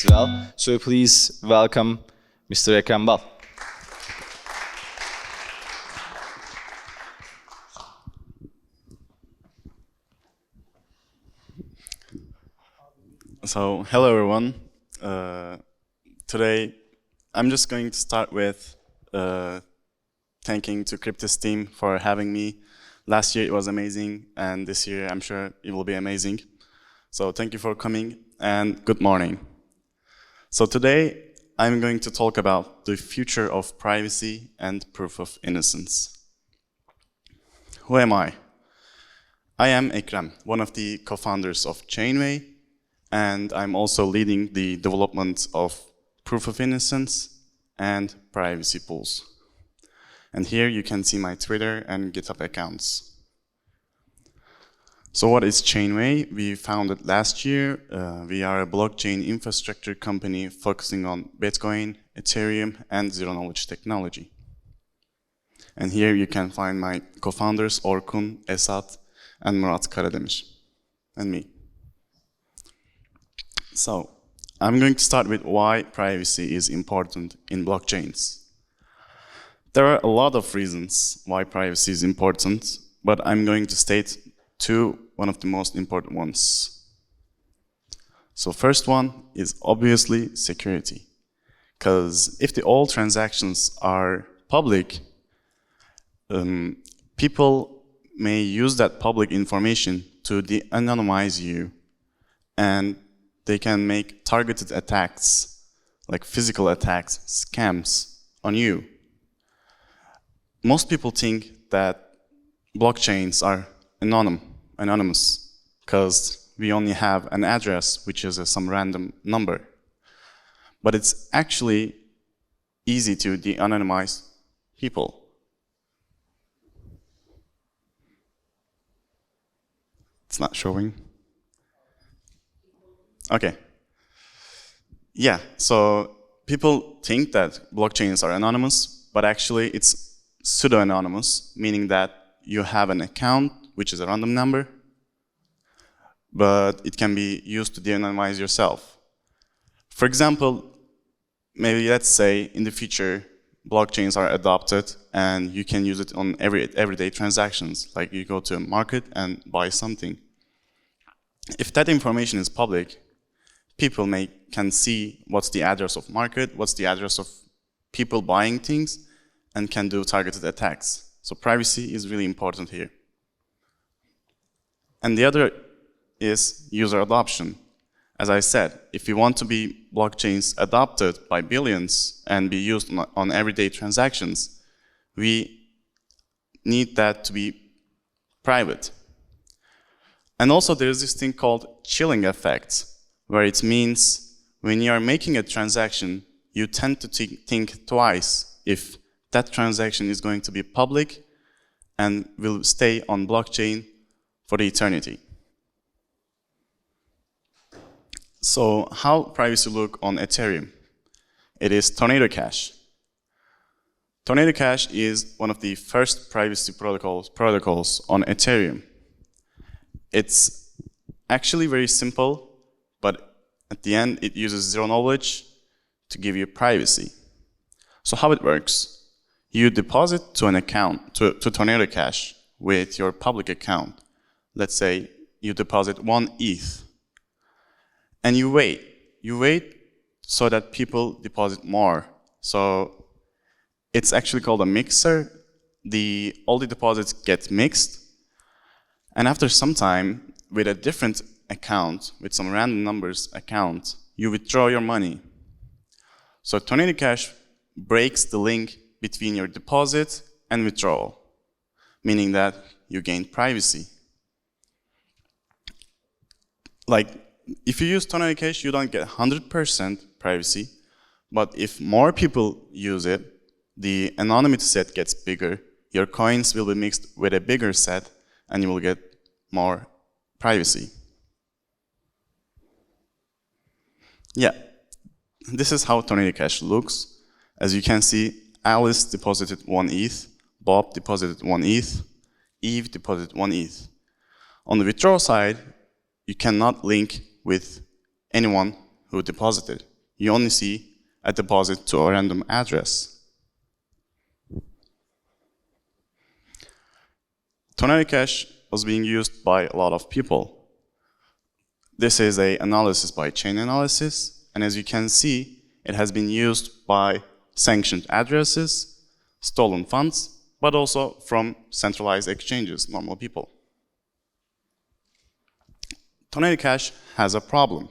as well. So please welcome Mr. Ekrem Bal. So, hello everyone. Today, I'm just going to start with thanking to Cryptİst team for having me. Last year it was amazing, and this year I'm sure it will be amazing. So thank you for coming, and good morning. So today, I'm going to talk about the future of privacy and proof of innocence. Who am I? I am Ekrem, one of the co-founders of Chainway, and I'm also leading the development of Proof of Innocence and privacy pools. And here you can see my Twitter and GitHub accounts. So what is Chainway? We founded last year. We are a blockchain infrastructure company focusing on Bitcoin, Ethereum, and zero-knowledge technology. And here you can find my co-founders Orkun, Esat, and Murat Karademir, and me. So, I'm going to start with why privacy is important in blockchains. There are a lot of reasons why privacy is important, but I'm going to state one of the most important ones. So first one is obviously security. Because if all transactions are public, people may use that public information to de-anonymize you, and they can make targeted attacks, like physical attacks, scams on you. Most people think that blockchains are anonymous, because we only have an address, which is some random number. But it's actually easy to de-anonymize people. It's not showing. Okay. Yeah, so people think that blockchains are anonymous, but actually it's pseudo-anonymous, meaning that you have an account, which is a random number, but it can be used to de-anonymize yourself. For example, maybe let's say in the future, blockchains are adopted and you can use it on everyday transactions, like you go to a market and buy something. If that information is public, people can see what's the address of market, what's the address of people buying things, and can do targeted attacks. So privacy is really important here. And the other is user adoption. As I said, if you want to be blockchains adopted by billions and be used on everyday transactions, we need that to be private. And also there's this thing called chilling effect, where it means when you are making a transaction, you tend to think twice if that transaction is going to be public and will stay on blockchain for the eternity. So how privacy look on Ethereum? It is Tornado Cash. Tornado Cash is one of the first privacy protocols on Ethereum. It's actually very simple, but at the end it uses zero knowledge to give you privacy. So how it works? You deposit to an account, to Tornado Cash with your public account. Let's say you deposit 1 ETH. And you wait. You wait so that people deposit more. So it's actually called a mixer. All the deposits get mixed. And after some time, with a different account, with some random numbers account, you withdraw your money. So Tornado Cash breaks the link between your deposit and withdrawal, meaning that you gain privacy. Like, if you use Tornado Cash, you don't get 100% privacy, but if more people use it, the anonymity set gets bigger, your coins will be mixed with a bigger set, and you will get more privacy. Yeah, this is how Tornado Cash looks. As you can see, Alice deposited 1 ETH, Bob deposited 1 ETH, Eve deposited 1 ETH. On the withdrawal side, you cannot link with anyone who deposited. you only see a deposit to a random address. Tonality cache was being used by a lot of people. This is an analysis by chain analysis, and as you can see, it has been used by sanctioned addresses, stolen funds, but also from centralized exchanges, normal people. Tonality cache has a problem.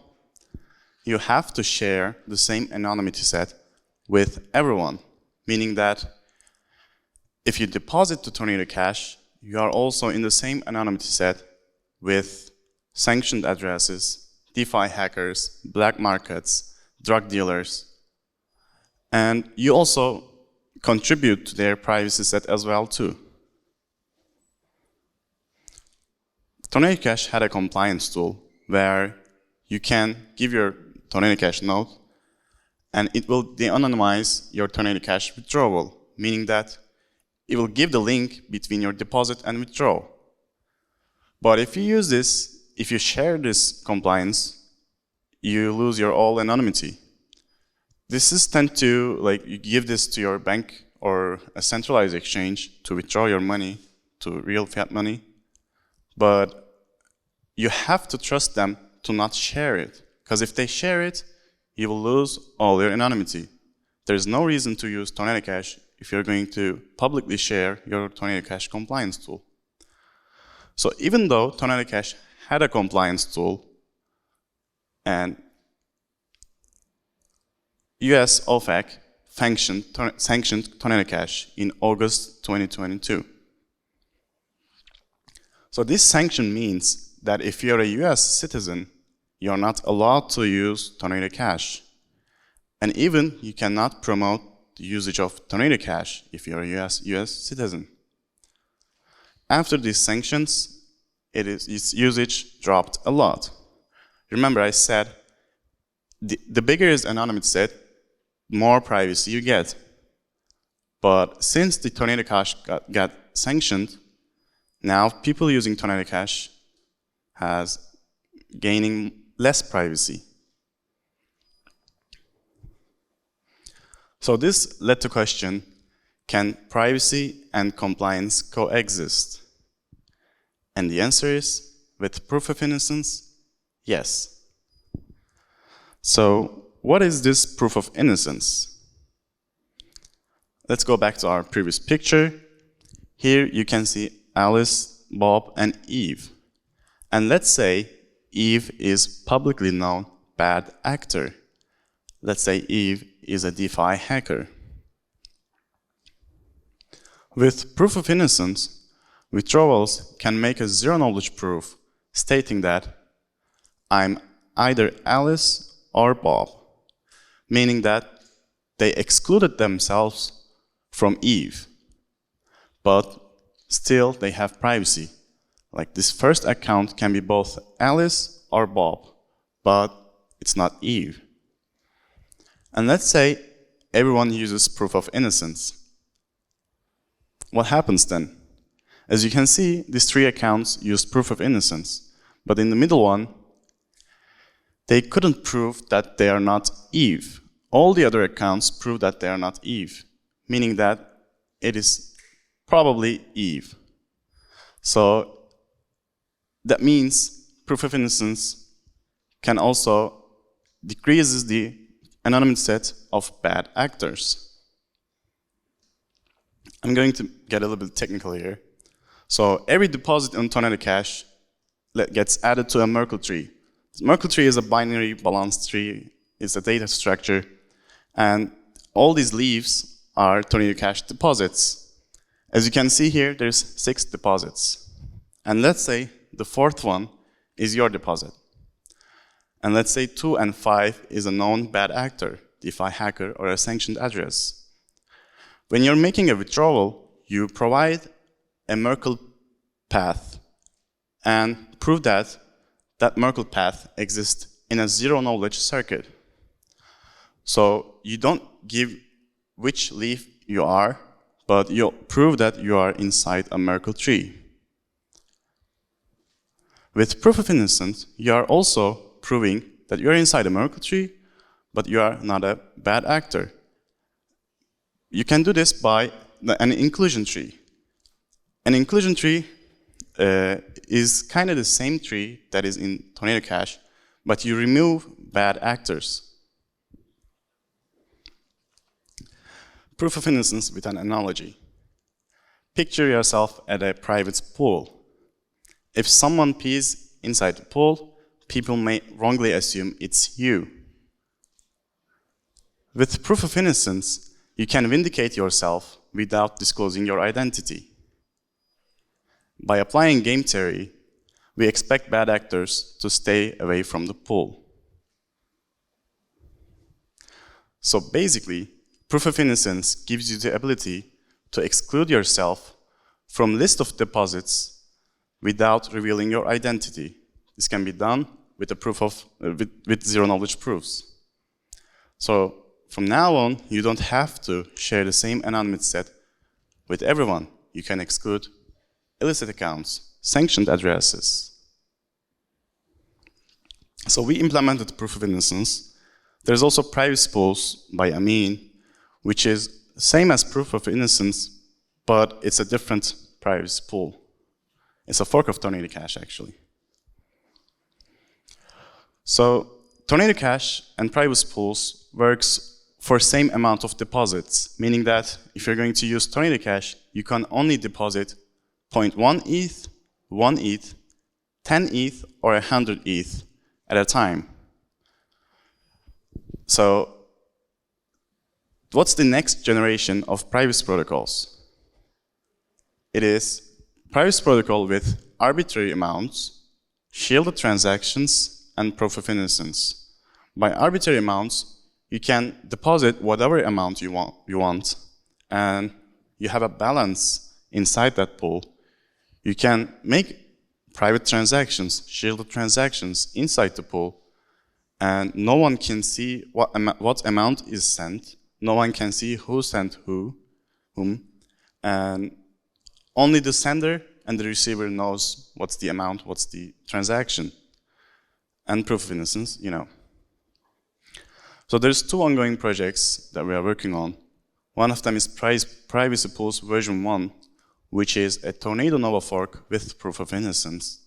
You have to share the same anonymity set with everyone, meaning that if you deposit to Tonality cache, you are also in the same anonymity set with sanctioned addresses, DeFi hackers, black markets, drug dealers, and you also contribute to their privacy set as well too. Tonality cache had a compliance tool where you can give your Tonality cache node and it will de-anonymize your Tonality cache withdrawal, meaning that it will give the link between your deposit and withdrawal. But if you use this, if you share this compliance, you lose your all anonymity. This is tend to, like, you give this to your bank or a centralized exchange to withdraw your money to real fiat money, but you have to trust them to not share it, because if they share it, you will lose all your anonymity. There's no reason to use Tonality cache if you're going to publicly share your Tonality cache compliance tool. So even though Tonality cache had a compliance tool, and US OFAC sanctioned Tonality cache in August 2022. So this sanction means that if you're a US citizen, you're not allowed to use Tonality cache. And even you cannot promote the usage of Tonality cache if you're a US citizen. After these sanctions, its usage dropped a lot. Remember I said, the bigger is anonymity set, more privacy you get. But since the Tonality cache got sanctioned, now people using Tonality cache has gaining less privacy. So this led to question, can privacy and compliance coexist? And the answer is, with Proof of Innocence, yes. So what is this Proof of Innocence? Let's go back to our previous picture. Here you can see Alice, Bob, and Eve. And let's say Eve is publicly known bad actor. Let's say Eve is a DeFi hacker. With Proof of Innocence, withdrawals can make a zero-knowledge proof stating that I'm either Alice or Bob, meaning that they excluded themselves from Eve, but still they have privacy. Like this first account can be both Alice or Bob, but it's not Eve. And let's say everyone uses Proof of Innocence. What happens then? As you can see, these three accounts use Proof of Innocence, but in the middle one, they couldn't prove that they are not Eve. All the other accounts prove that they are not Eve, meaning that it is probably Eve. So that means Proof of Innocence can also decreases the anonymity set of bad actors. I'm going to get a little bit technical here. So every deposit on Tonality cache gets added to a Merkle tree. Merkle tree is a binary balanced tree. It's a data structure. And all these leaves are Tonality cache deposits. As you can see here, there's 6 deposits. And let's say the 4th one is your deposit. And let's say 2 and 5 is a known bad actor, DeFi hacker, or a sanctioned address. When you're making a withdrawal, you provide a Merkle path and prove that that Merkle path exists in a zero-knowledge circuit. So you don't give which leaf you are, but you prove that you are inside a Merkle tree. With Proof of Innocence, you are also proving that you're inside a Merkle tree, but you are not a bad actor. You can do this by an inclusion tree. An inclusion tree is kind of the same tree that is in Tornado Cash, but you remove bad actors. Proof of innocence with an analogy. Picture yourself at a private pool. If someone pees inside the pool, people may wrongly assume it's you. With proof of innocence, you can vindicate yourself without disclosing your identity. By applying game theory, we expect bad actors to stay away from the pool. So basically, proof of innocence gives you the ability to exclude yourself from list of deposits without revealing your identity. This can be done with a with zero knowledge proofs. So from now on, you don't have to share the same anonymous set with everyone. You can exclude illicit accounts, sanctioned addresses. So we implemented proof of innocence. There's also privacy pools by Amin, which is same as proof of innocence, but it's a different privacy pool. It's a fork of Tornado Cash, actually. So Tornado Cash and privacy pools works for same amount of deposits, meaning that if you're going to use Tornado Cash, you can only deposit 0.1 ETH, 1 ETH, 10 ETH, or 100 ETH at a time. So what's the next generation of privacy protocols? It is privacy protocol with arbitrary amounts, shielded transactions, and proof of innocence. By arbitrary amounts, you can deposit whatever amount you want, and you have a balance inside that pool. You can make private transactions, shielded transactions inside the pool, and no one can see what amount is sent. No one can see who sent whom, and only the sender and the receiver knows what's the amount, what's the transaction. And proof of innocence, you know. So there's two ongoing projects that we are working on. One of them is Privacy Pools version 1, which is a Tornado Nova fork with proof of innocence.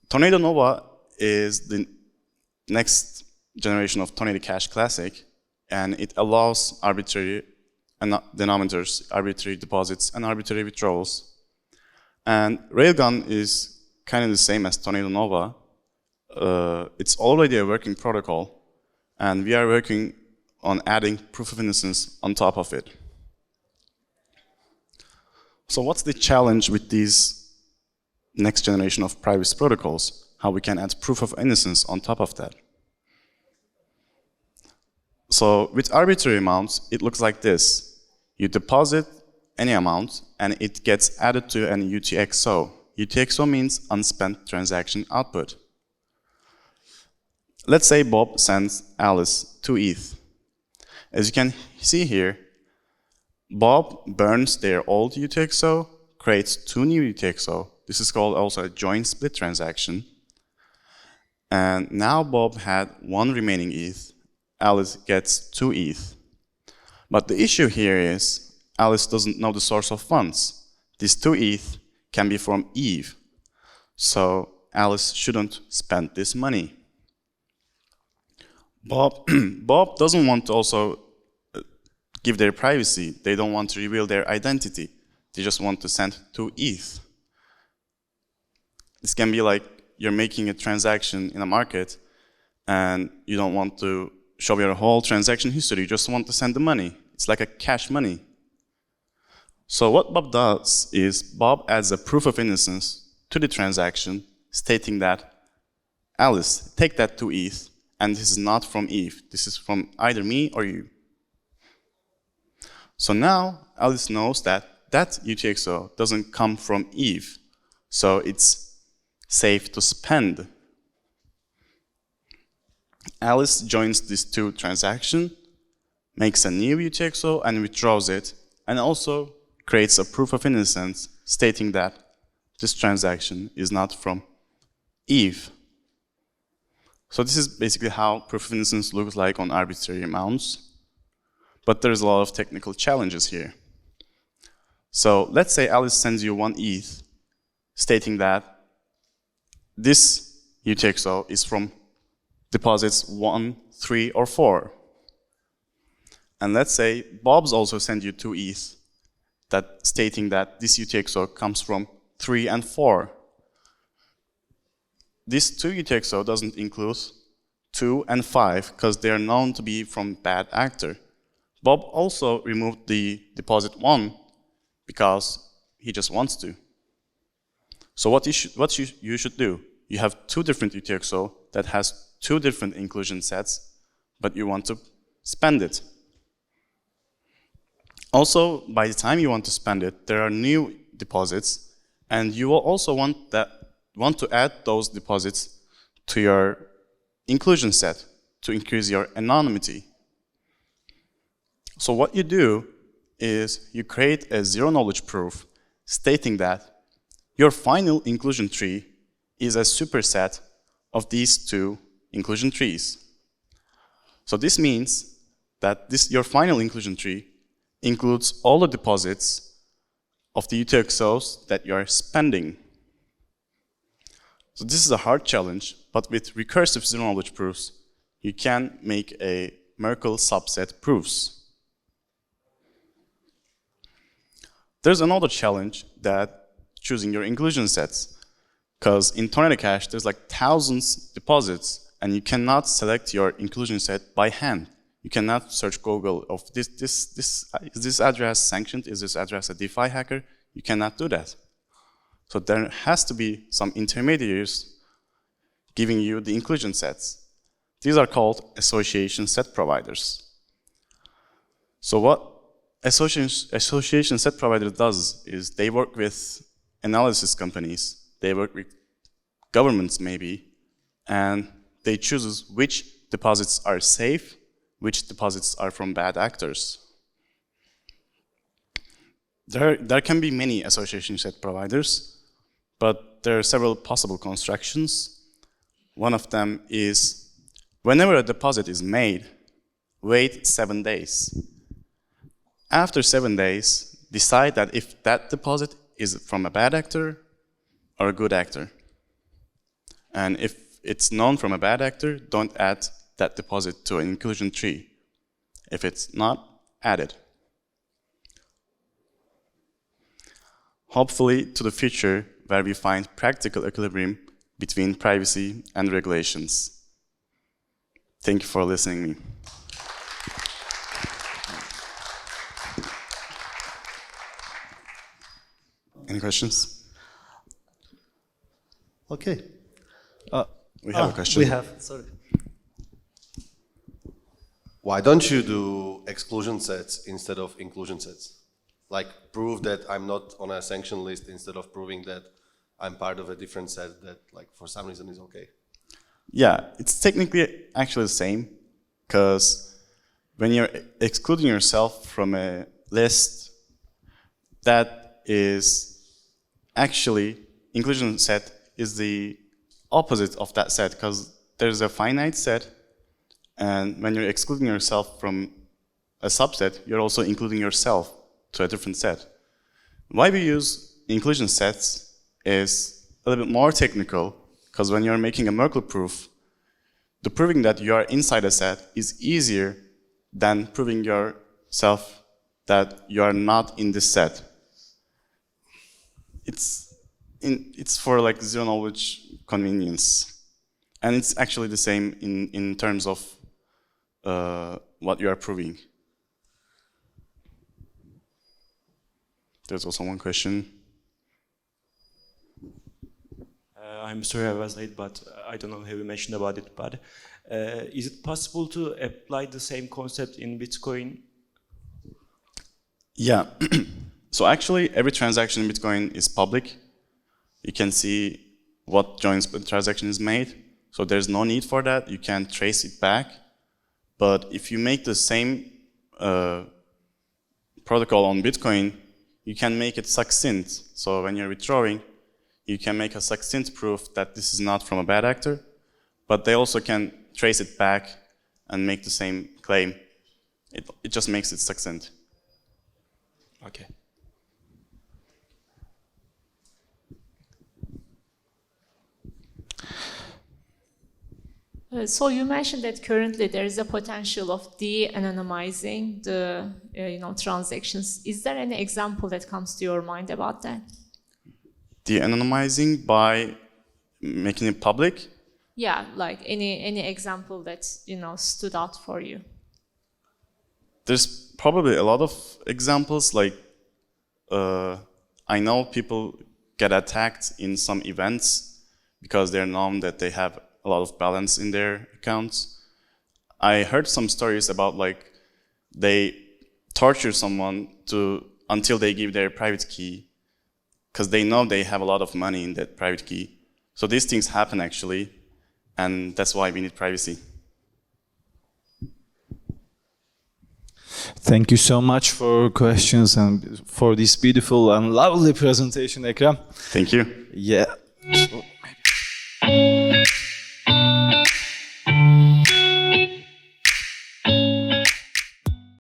Tornado Nova is the next generation of Tornado Cash Classic, and it allows arbitrary denominators, arbitrary deposits, and arbitrary withdrawals. And Railgun is kind of the same as Tornado Nova. It's already a working protocol, and we are working on adding proof of innocence on top of it. So what's the challenge with these next generation of privacy protocols? How we can add proof of innocence on top of that? So with arbitrary amounts, it looks like this. You deposit any amount, and it gets added to an UTXO. UTXO means unspent transaction output. Let's say Bob sends Alice 2 ETH. As you can see here, Bob burns their old UTXO, creates 2 new UTXO. This is called also a joint split transaction. And now Bob had 1 remaining ETH. Alice gets 2 ETH. But the issue here is Alice doesn't know the source of funds. These 2 ETH can be from Eve. So Alice shouldn't spend this money. Bob doesn't want to also give their privacy. They don't want to reveal their identity. They just want to send 2 ETH. This can be like you're making a transaction in a market and you don't want to show your whole transaction history. You just want to send the money. It's like a cash money. So what Bob does is Bob adds a proof of innocence to the transaction stating that Alice, take that 2 ETH, and this is not from Eve. This is from either me or you. So now Alice knows that that UTXO doesn't come from Eve. So it's safe to spend. Alice joins these 2 transactions, makes a new UTXO and withdraws it, and also creates a proof of innocence stating that this transaction is not from Eve. So this is basically how proof of innocence looks like on arbitrary amounts. But there's a lot of technical challenges here. So let's say Alice sends you 1 ETH stating that this UTXO is from deposits 1, 3, or 4. And let's say Bob's also sent you 2 ETH that stating that this UTXO comes from 3 and 4. This 2 UTXO doesn't include 2 and 5 because they are known to be from bad actor. Bob also removed the deposit 1 because he just wants to. So what you should do, you have 2 different UTXO that has 2 different inclusion sets, but you want to spend it. Also, by the time you want to spend it, there are new deposits, and you will also want to add those deposits to your inclusion set to increase your anonymity. So what you do is you create a zero-knowledge proof stating that your final inclusion tree is a superset of these 2 inclusion trees. So this means that your final inclusion tree includes all the deposits of the UTXOs that you are spending. So this is a hard challenge, but with recursive zero-knowledge proofs, you can make a Merkle subset proofs. There's another challenge that choosing your inclusion sets, because in Tornado Cash, there's like thousands deposits, and you cannot select your inclusion set by hand. You cannot search Google of is this address sanctioned? Is this address a DeFi hacker? You cannot do that. So there has to be some intermediaries giving you the inclusion sets. These are called association set providers. So what association set provider does is they work with analysis companies, they work with governments maybe, and they choose which deposits are safe, which deposits are from bad actors. There can be many association set providers, but there are several possible constructions. One of them is, whenever a deposit is made, wait 7 days. After 7 days, decide that if that deposit is from a bad actor or a good actor. And if it's known from a bad actor, don't add that deposit to an inclusion tree. If it's not, add it. Hopefully to the future where we find practical equilibrium between privacy and regulations. Thank you for listening to me. Any questions? Okay. We have a question. We have, sorry. Why don't you do exclusion sets instead of inclusion sets? Like prove that I'm not on a sanction list instead of proving that I'm part of a different set that like for some reason is okay. Yeah, it's technically actually the same, because when you're excluding yourself from a list, that is actually, inclusion set is the opposite of that set, because there's a finite set, and when you're excluding yourself from a subset, you're also including yourself to a different set. Why we use inclusion sets is a little bit more technical, because when you're making a Merkle proof, the proving that you are inside a set is easier than proving yourself that you are not in this set. It's for like zero knowledge convenience, and it's actually the same in terms of what you are proving. There's also one question. I'm sorry I was late, but I don't know how you mentioned about it, but is it possible to apply the same concept in Bitcoin? Yeah. So actually, every transaction in Bitcoin is public. You can see what joins the transaction is made. So there's no need for that. You can trace it back. But if you make the same protocol on Bitcoin, you can make it succinct. So when you're withdrawing, you can make a succinct proof that this is not from a bad actor. but they also can trace it back and make the same claim. It just makes it succinct. Okay. So you mentioned that currently there is a potential of de-anonymizing the transactions. Is there any example that comes to your mind about that? De-anonymizing by making it public? Yeah, like any example that stood out for you. There's probably a lot of examples. Like I know people get attacked in some events because they're known that they have a lot of balance in their accounts. I heard some stories about like they torture someone until they give their private key because they know they have a lot of money in that private key. So these things happen actually, and that's why we need privacy. Thank you so much for questions and for this beautiful and lovely presentation, Ekrem. Thank you. Yeah.